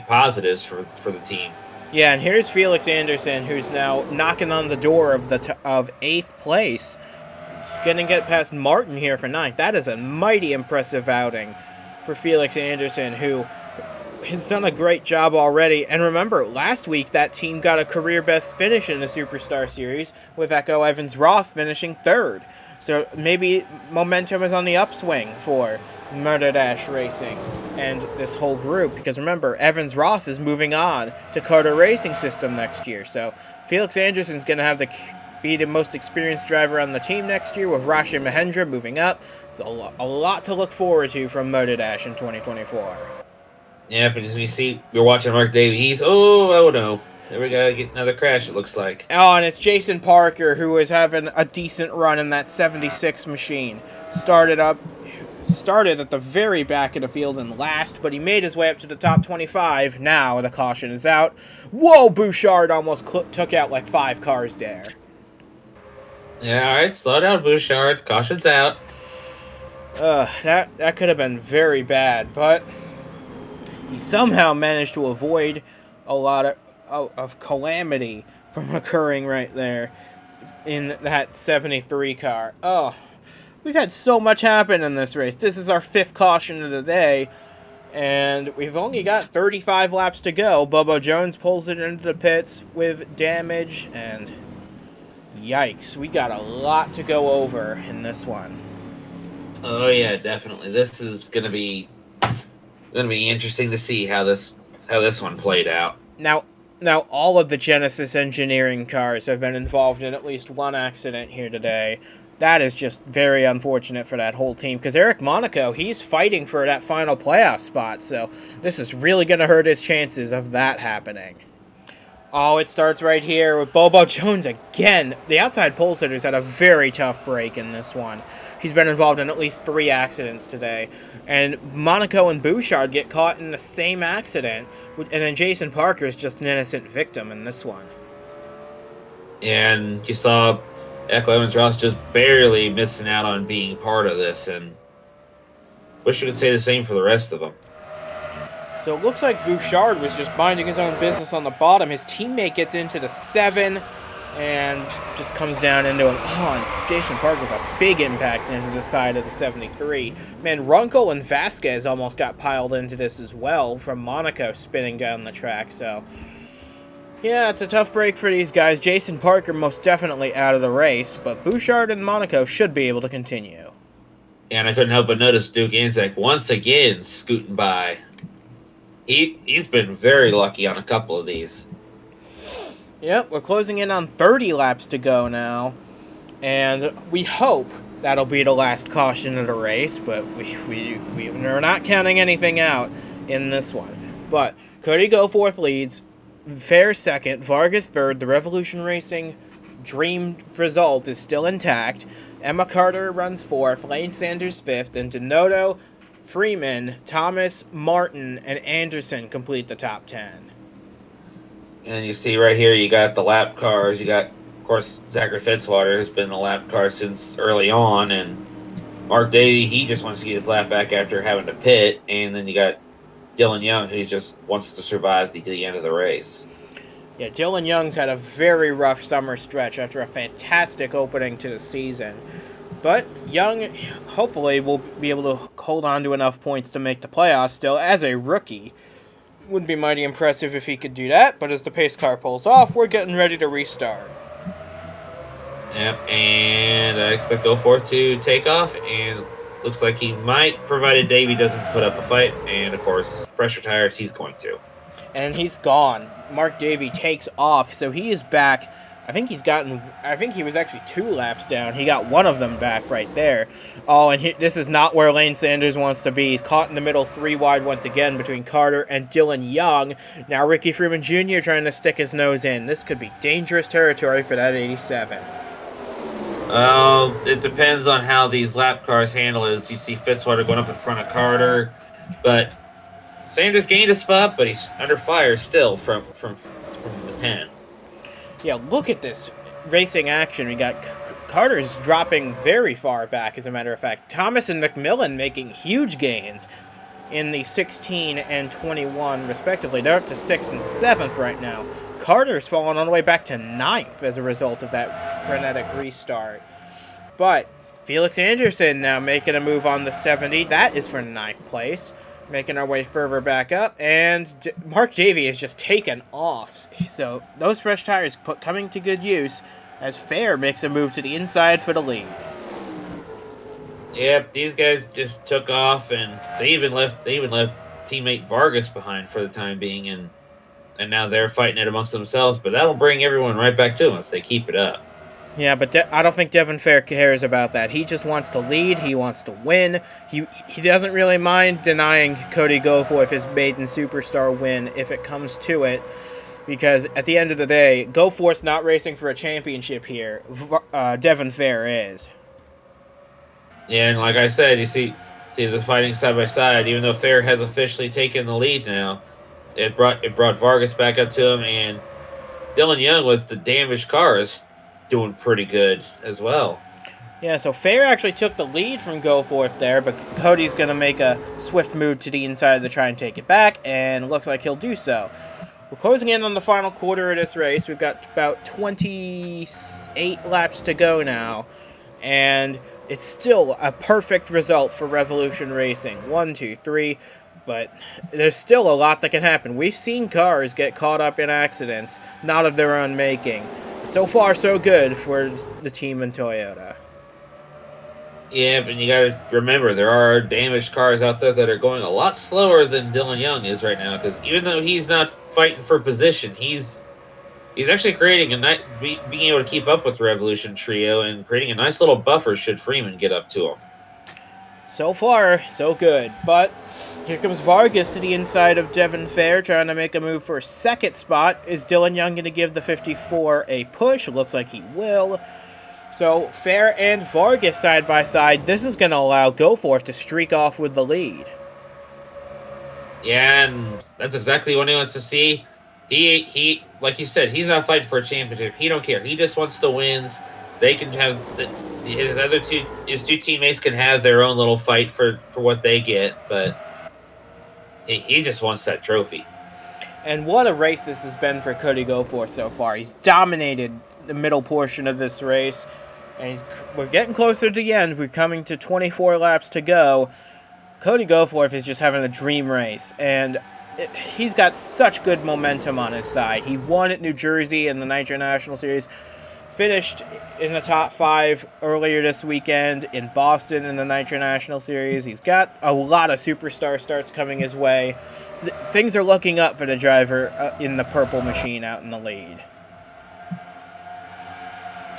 positives for the team. Yeah, and here's Felix Anderson, who's now knocking on the door of 8th place. Going to get past Martin here for 9th. That is a mighty impressive outing for Felix Anderson, who has done a great job already. And remember, last week that team got a career best finish in the Superstar Series with Echo Evans-Ross finishing third. So maybe momentum is on the upswing for Murder Dash Racing and this whole group, because remember, Evans-Ross is moving on to Carter Racing System next year. So Felix Anderson's going to have to be the most experienced driver on the team next year, with Rashi Mahendra moving up. It's a lot to look forward to from Motor Dash in 2024. Yep, and as you see, we're watching Mark Davey. He's, oh no. There we go, get another crash, it looks like. Oh, and it's Jason Parker, who is having a decent run in that 76 machine. Started at the very back of the field and last, but he made his way up to the top 25. Now the caution is out. Whoa, Bouchard almost took out like 5 cars there. Yeah, alright, slow down, Bouchard. Caution's out. That could have been very bad, but he somehow managed to avoid a lot of calamity from occurring right there in that 73 car. Oh, we've had so much happen in this race. This is our 5th caution of the day, and we've only got 35 laps to go. Bobo Jones pulls it into the pits with damage, and yikes, we got a lot to go over in this one. Oh yeah, definitely. This is gonna be interesting to see how this one played out. Now, all of the Genesis Engineering cars have been involved in at least one accident here today. That is just very unfortunate for that whole team, because Eric Monaco, he's fighting for that final playoff spot, so this is really going to hurt his chances of that happening. Oh, it starts right here with Bobo Jones again. The outside pole sitters had a very tough break in this one. He's been involved in at least 3 accidents today. And Monaco and Bouchard get caught in the same accident. And then Jason Parker is just an innocent victim in this one. And you saw Echo Evans-Ross just barely missing out on being part of this. And wish you could say the same for the rest of them. So it looks like Bouchard was just minding his own business on the bottom. His teammate gets into the 7 and just comes down into him. Oh, and Jason Parker with a big impact into the side of the 73. Man, Runkle and Vasquez almost got piled into this as well from Monaco spinning down the track. So, yeah, it's a tough break for these guys. Jason Parker most definitely out of the race, but Bouchard and Monaco should be able to continue. And I couldn't help but notice Duke Anzac once again scooting by. He's been very lucky on a couple of these. Yep, we're closing in on 30 laps to go now, and we hope that'll be the last caution of the race, but we're not counting anything out in this one. But Cody Goforth leads, Fair second, Vargas third. The Revolution Racing dream result is still intact. Emma Carter runs 4th, Lane Sanders 5th, and Denoto, Freeman, Thomas, Martin, and Anderson complete the top 10. And you see right here, you got the lap cars. You got, of course, Zachary Fitzwater, who's been a lap car since early on, and Mark Davey, he just wants to get his lap back after having to pit. And then you got Dylan Young, who just wants to survive the end of the race. Yeah, Dylan Young's had a very rough summer stretch after a fantastic opening to the season. But Young, hopefully, will be able to hold on to enough points to make the playoffs still as a rookie. Would be mighty impressive if he could do that, but as the pace car pulls off, we're getting ready to restart. Yep, and I expect Goforth to take off, and looks like he might, provided Davey doesn't put up a fight, and of course, fresher tires, he's going to. And he's gone. Mark Davey takes off, so he is back. I think he was actually 2 laps down. He got one of them back right there. Oh, and this is not where Lane Sanders wants to be. He's caught in the middle 3 wide once again between Carter and Dylan Young. Now Ricky Freeman Jr. trying to stick his nose in. This could be dangerous territory for that 87. It depends on how these lap cars handle it. You see Fitzwater going up in front of Carter, but Sanders gained a spot, but he's under fire still from the 10. Yeah, look at this racing action. We got Carter's dropping very far back, as a matter of fact. Thomas and McMillan making huge gains in the 16 and 21, respectively. They're up to 6th and 7th right now. Carter's fallen all the way back to 9th as a result of that frenetic restart. But Felix Anderson now making a move on the 70. That is for 9th place. Making our way further back up, and Mark Davey is just taken off. So those fresh tires coming to good use as Fair makes a move to the inside for the lead. Yep, these guys just took off, and they even left teammate Vargas behind for the time being, and now they're fighting it amongst themselves. But that'll bring everyone right back to them if they keep it up. Yeah, but I don't think Devin Fair cares about that. He just wants to lead. He wants to win. He doesn't really mind denying Cody Goforth his maiden superstar win if it comes to it, because at the end of the day, Goforth's not racing for a championship here. Devin Fair is. Yeah, and like I said, you see the fighting side by side. Even though Fair has officially taken the lead now, it brought Vargas back up to him, and Dylan Young with the damaged car is doing pretty good as well. Yeah, so Fair actually took the lead from Goforth there, but Cody's going to make a swift move to the inside to try and take it back, and looks like he'll do so. We're closing in on the final quarter of this race. We've got about 28 laps to go now, and it's still a perfect result for Revolution Racing. 1, 2, 3, but there's still a lot that can happen. We've seen cars get caught up in accidents, not of their own making. So far, so good for the team in Toyota. Yeah, but you got to remember there are damaged cars out there that are going a lot slower than Dylan Young is right now. Because even though he's not fighting for position, he's actually creating being able to keep up with Revolution Trio and creating a nice little buffer should Freeman get up to him. So far, so good. But here comes Vargas to the inside of Devin Fair, trying to make a move for a second spot. Is Dylan Young going to give the 54 a push? Looks like he will. So Fair and Vargas side by side. This is going to allow Goforth to streak off with the lead. Yeah, and that's exactly what he wants to see. He like you said, he's not fighting for a championship. He don't care. He just wants the wins. They can have his two teammates can have their own little fight for what they get, but he just wants that trophy. And what a race this has been for Cody Goforth so far. He's dominated the middle portion of this race, and we're getting closer to the end. We're coming to 24 laps to go. Cody Goforth is just having a dream race, and he's got such good momentum on his side. He won at New Jersey in the Nitro National Series, finished in the top 5 earlier this weekend in Boston in the Nitro National Series. He's got a lot of superstar starts coming his way. Things are looking up for the driver in the purple machine out in the lead.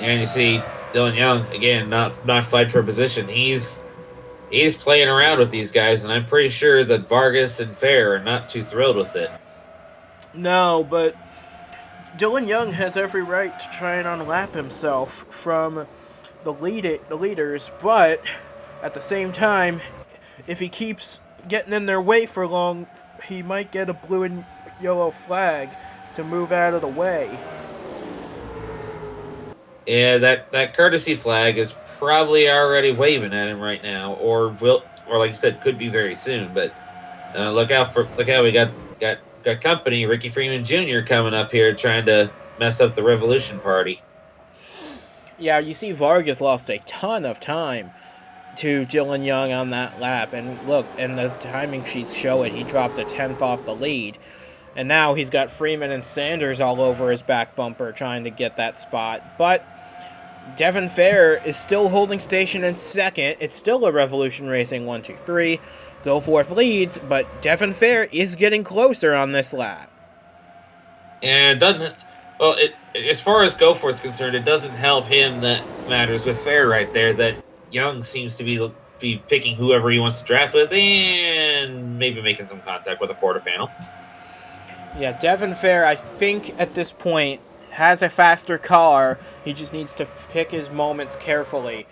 And you see Dylan Young again, not fight for position. He's playing around with these guys, and I'm pretty sure that Vargas and Fair are not too thrilled with it. No, but Dylan Young has every right to try and unlap himself from the leaders, but at the same time, if he keeps getting in their way for long, he might get a blue and yellow flag to move out of the way. Yeah, that courtesy flag is probably already waving at him right now, or like you said, could be very soon. But look out we got company. Ricky Freeman Jr. coming up here trying to mess up the Revolution party. Yeah, you see Vargas lost a ton of time to Dylan Young on that lap, and look, and the timing sheets show it. He dropped a 10th off the lead, and now he's got Freeman and Sanders all over his back bumper trying to get that spot. But Devin Fair is still holding station in second. It's still a Revolution Racing 1, 2, 3. Goforth leads, but Devin Fair is getting closer on this lap. And as far as Goforth's concerned, it doesn't help him that matters with Fair right there. That Young seems to be picking whoever he wants to draft with, and maybe making some contact with a quarter panel. Yeah, Devin Fair, I think at this point, has a faster car. He just needs to pick his moments carefully,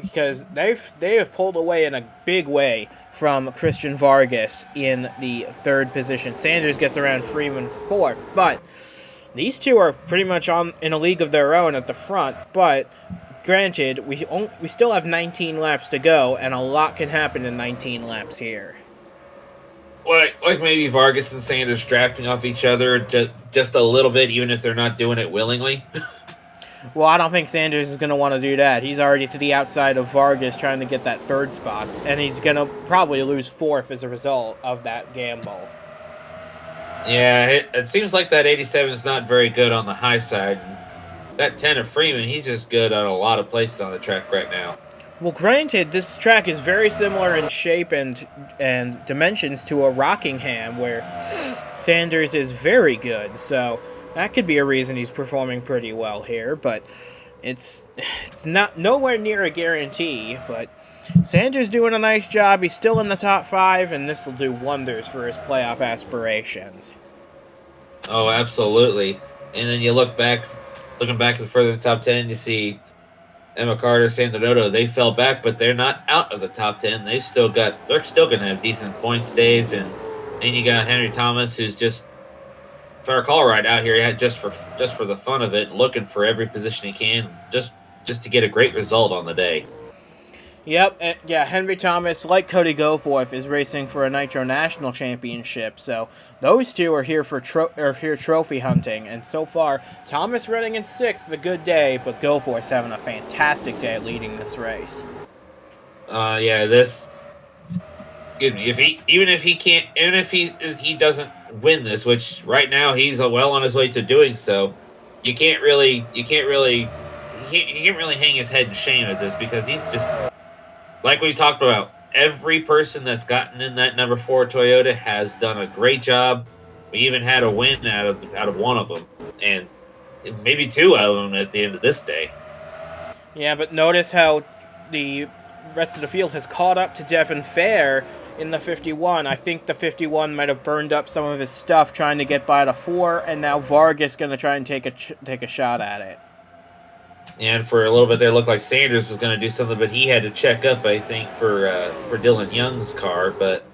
because they have pulled away in a big way from Christian Vargas in the third position. Sanders gets around Freeman for fourth, but these two are pretty much in a league of their own at the front. But granted, we still have 19 laps to go, and a lot can happen in 19 laps here. Like maybe Vargas and Sanders drafting off each other just a little bit, even if they're not doing it willingly. Well, I don't think Sanders is going to want to do that. He's already to the outside of Vargas trying to get that third spot, and he's going to probably lose fourth as a result of that gamble. Yeah, it seems like that 87 is not very good on the high side. That 10 of Freeman, he's just good on a lot of places on the track right now. Well, granted, this track is very similar in shape and dimensions to a Rockingham, where Sanders is very good, so that could be a reason he's performing pretty well here, but it's not nowhere near a guarantee, but Sanders doing a nice job. He's still in the top 5, and this will do wonders for his playoff aspirations. Oh, absolutely. And then you looking back further in the top 10, you see Emma Carter, San Donato, they fell back, but they're not out of the top 10. They're still going to have decent points days. And then you got Henry Thomas, who's just, if I recall right, out here just for the fun of it, looking for every position he can, just to get a great result on the day. Yep, yeah, Henry Thomas, like Cody Goforth, is racing for a Nitro National Championship, so those two are here for trophy hunting, and so far, Thomas running in 6th, a good day, but Goforth's having a fantastic day leading this race. Yeah, this, if he doesn't win this, which right now he's well on his way to doing so, he can't really hang his head in shame at this, because he's just, like we talked about, every person that's gotten in that number 4 Toyota has done a great job. We even had a win out of one of them, and maybe 2 of them at the end of this day. Yeah, but notice how the rest of the field has caught up to Devin Fair in the 51. I think the 51 might have burned up some of his stuff trying to get by the 4, and now Vargas going to try and take a shot at it. And for a little bit there, it looked like Sanders was going to do something, but he had to check up, I think, for Dylan Young's car. But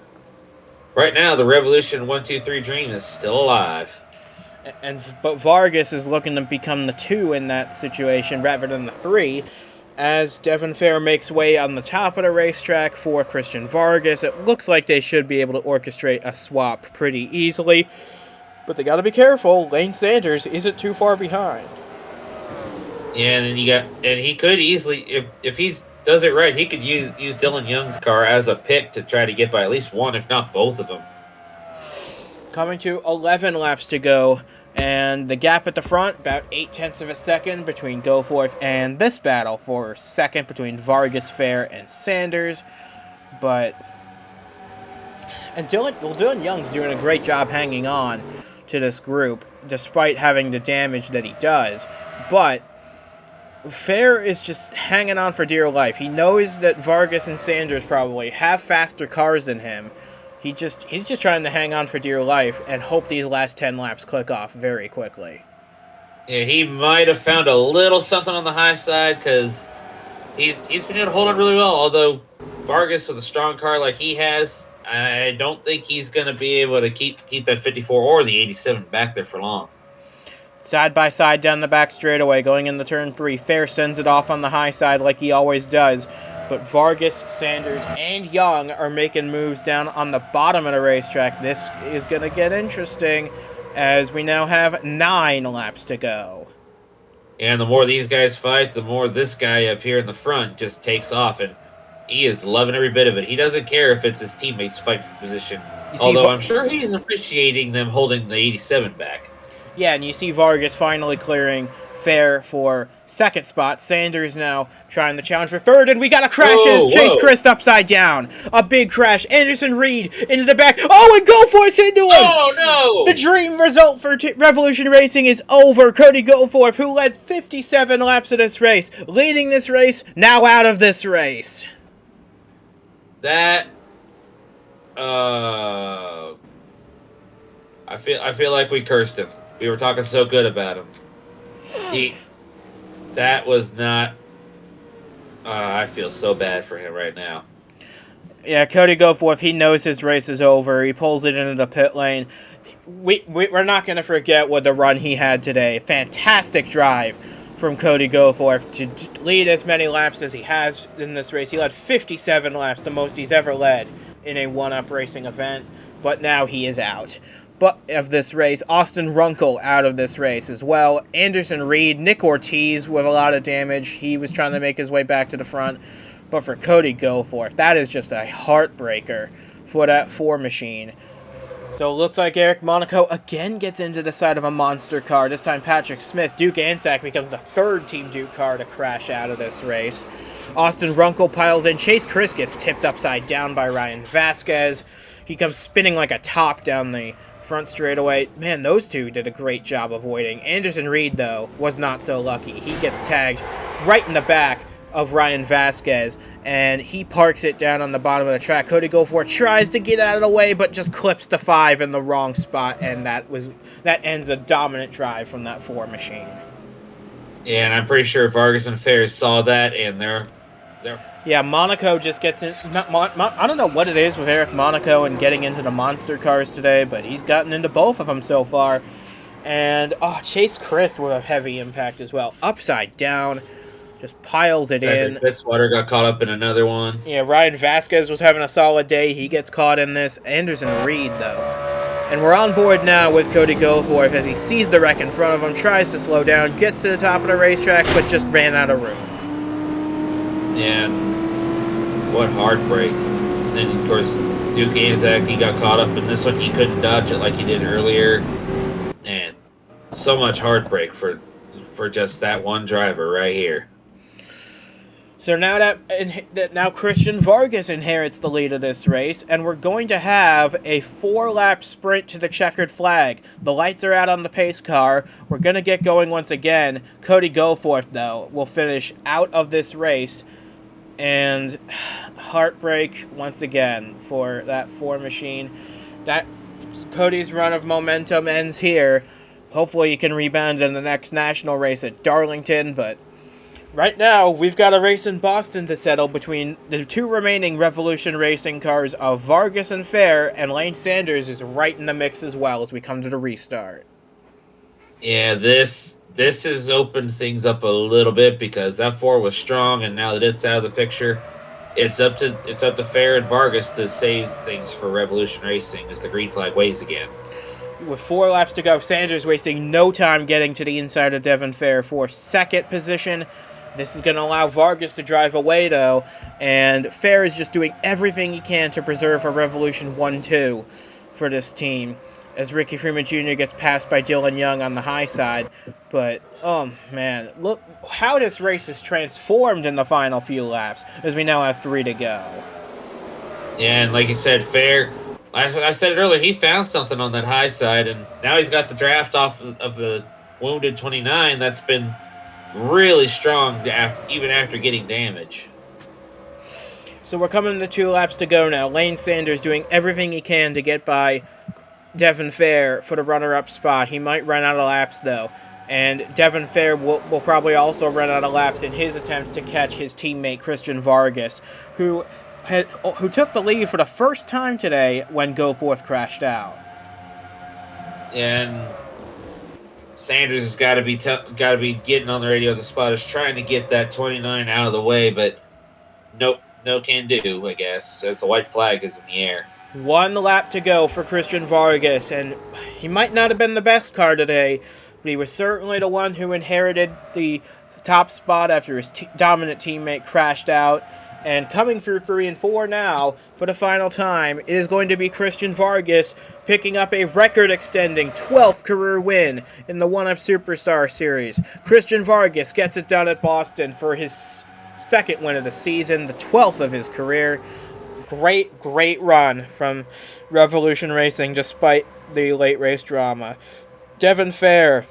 right now, the Revolution 1-2-3 Dream is still alive. But Vargas is looking to become the 2 in that situation rather than the 3, as Devin Fair makes way on the top of the racetrack for Christian Vargas. It looks like they should be able to orchestrate a swap pretty easily, but they got to be careful. Lane Sanders isn't too far behind. Yeah, and then he could easily, if he does it right, he could use Dylan Young's car as a pick to try to get by at least one, if not both of them. Coming to 11 laps to go, and the gap at the front, about 0.8 of a second between Goforth and this battle for second between Vargas, Fair, and Sanders. Dylan Young's doing a great job hanging on to this group, despite having the damage that he does, but Fair is just hanging on for dear life. He knows that Vargas and Sanders probably have faster cars than him. He's just trying to hang on for dear life and hope these last 10 laps click off very quickly. Yeah, he might have found a little something on the high side, because he's been able to hold on really well. Although Vargas with a strong car like he has, I don't think he's going to be able to keep that 54 or the 87 back there for long. Side by side down the back straightaway, going into turn 3. Fair sends it off on the high side like he always does. But Vargas, Sanders, and Young are making moves down on the bottom of the racetrack. This is going to get interesting, as we now have 9 laps to go. And the more these guys fight, the more this guy up here in the front just takes off, and he is loving every bit of it. He doesn't care if it's his teammates fight for position. Although I'm sure he is appreciating them holding the 87 back. Yeah, and you see Vargas finally clearing Fair for second spot. Sanders now trying to challenge for third, and we got a crash, and it's Chase Christ upside down. A big crash. Anderson Reed into the back. Oh, and Goforth into him! Oh, no! The dream result for Revolution Racing is over. Cody Goforth, who led 57 laps of this race, leading this race, now out of this race. That, I feel like we cursed him. We were talking so good about him. That was not. I feel so bad for him right now. Yeah, Cody Goforth, he knows his race is over. He pulls it into the pit lane. We're not going to forget what the run he had today. Fantastic drive from Cody Goforth to lead as many laps as he has in this race. He led 57 laps, the most he's ever led in a one-up racing event, but now he is out. of this race. Austin Runkle out of this race as well. Anderson Reed, Nick Ortiz with a lot of damage. He was trying to make his way back to the front. But for Cody Goforth, that is just a heartbreaker for that 4 machine. So it looks like Eric Monaco again gets into the side of a monster car. This time Patrick Smith. Duke Anzac becomes the 3rd Team Duke car to crash out of this race. Austin Runkle piles in. Chase Chris gets tipped upside down by Ryan Vasquez. He comes spinning like a top down the front straightaway. Man, those two did a great job avoiding. Anderson Reed, though, was not so lucky. He gets tagged right in the back of Ryan Vasquez, and he parks it down on the bottom of the track. Cody Goforth tries to get out of the way, but just clips the 5 in the wrong spot, and that ends a dominant drive from that 4 machine. Yeah, and I'm pretty sure Vargas and Fair saw that, and they're yeah, Monaco just gets in. I don't know what it is with Eric Monaco and getting into the monster cars today, but he's gotten into both of them so far. And Chase Chris with a heavy impact as well, upside down. Just piles it in. Fitzwater got caught up in another one. Yeah, Ryan Vasquez was having a solid day. He gets caught in this. Anderson Reed, though. And we're on board now with Cody Goforth as he sees the wreck in front of him, tries to slow down, gets to the top of the racetrack, but just ran out of room. Yeah, what heartbreak. And then, of course, Duke Anzac, he got caught up in this one. He couldn't dodge it like he did earlier. And so much heartbreak for just that one driver right here. So now Christian Vargas inherits the lead of this race, and we're going to have a 4-lap sprint to the checkered flag. The lights are out on the pace car. We're going to get going once again. Cody Goforth, though, will finish out of this race, and heartbreak once again for that 4 machine. That Cody's run of momentum ends here. Hopefully he can rebound in the next national race at Darlington, but right now, we've got a race in Boston to settle between the 2 remaining Revolution Racing cars of Vargas and Fair, and Lane Sanders is right in the mix as well as we come to the restart. Yeah, this has opened things up a little bit because that 4 was strong, and now that it's out of the picture, it's up to Fair and Vargas to save things for Revolution Racing as the green flag waves again. With 4 laps to go, Sanders wasting no time getting to the inside of Devin Fair for 2nd position. This is going to allow Vargas to drive away, though, and Fair is just doing everything he can to preserve a Revolution 1-2 for this team, as Ricky Freeman Jr. gets passed by Dylan Young on the high side. But, oh man, look how this race has transformed in the final few laps, as we now have 3 to go. Yeah, and like you said, Fair, I said it earlier, he found something on that high side, and now he's got the draft off of the wounded 29 that's been really strong even after getting damage. So we're coming to 2 laps to go now. Lane Sanders doing everything he can to get by Devin Fair for the runner-up spot. He might run out of laps, though. And Devin Fair will probably also run out of laps in his attempt to catch his teammate Christian Vargas, who took the lead for the first time today when Goforth crashed out. And Sanders has got to be getting on the radio. The spotters trying to get that 29 out of the way, but no can do, I guess, as the white flag is in the air. 1 lap to go for Christian Vargas, and he might not have been the best car today, but he was certainly the one who inherited the top spot after his dominant teammate crashed out. And coming through 3 and 4 now for the final time, it is going to be Christian Vargas picking up a record-extending 12th career win in the 1UP Superstar Series. Christian Vargas gets it done at Boston for his 2nd win of the season, the 12th of his career. Great run from Revolution Racing despite the late race drama. Devin Fair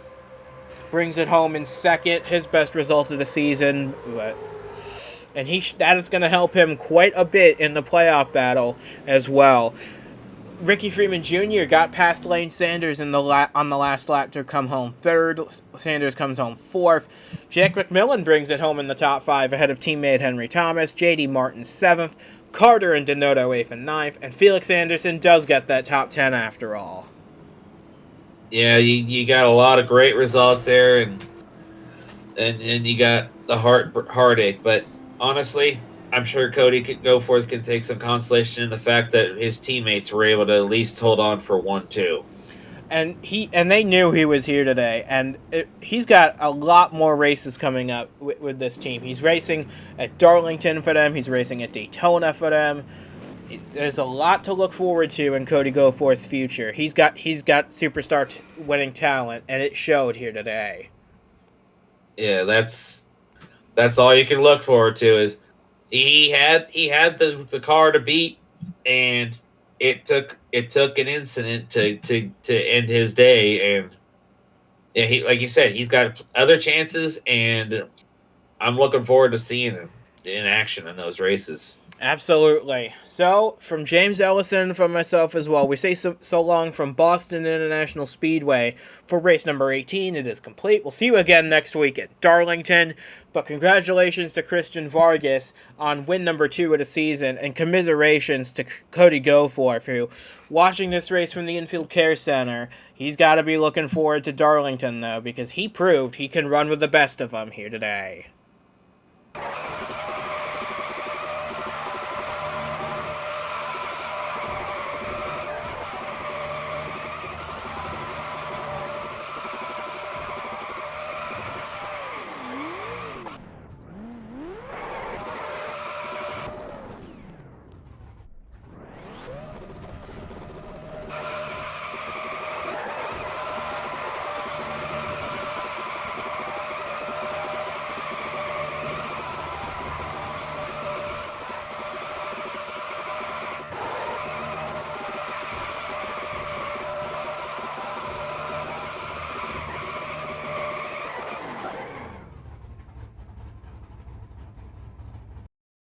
brings it home in 2nd, his best result of the season, and that is going to help him quite a bit in the playoff battle as well. Ricky Freeman Jr. got past Lane Sanders on the last lap to come home 3rd. Sanders comes home 4th. Jack McMillan brings it home in the top 5 ahead of teammate Henry Thomas. J.D. Martin 7th. Carter and Denoto 8th and 9th. And Felix Anderson does get that top 10 after all. Yeah, you got a lot of great results there, and you got the heartache, but honestly, I'm sure Cody can take some consolation in the fact that his teammates were able to at least hold on for 1-2. and they knew he was here today, and he's got a lot more races coming up with this team. He's racing at Darlington for them. He's racing at Daytona for them. There's a lot to look forward to in Cody Goforth's future. He's got superstar winning talent, and it showed here today. Yeah, that's all you can look forward to. Is he had the car to beat, and it took an incident to end his day. And yeah, he, like you said, he's got other chances, and I'm looking forward to seeing him in action in those races. Absolutely. So, from James Ellison and from myself as well, we say so long from Boston International Speedway for race number 18. It is complete. We'll see you again next week at Darlington. But congratulations to Christian Vargas on win number 2 of the season, and commiserations to Cody Goforth, who, watching this race from the Infield Care Center, he's got to be looking forward to Darlington, though, because he proved he can run with the best of them here today.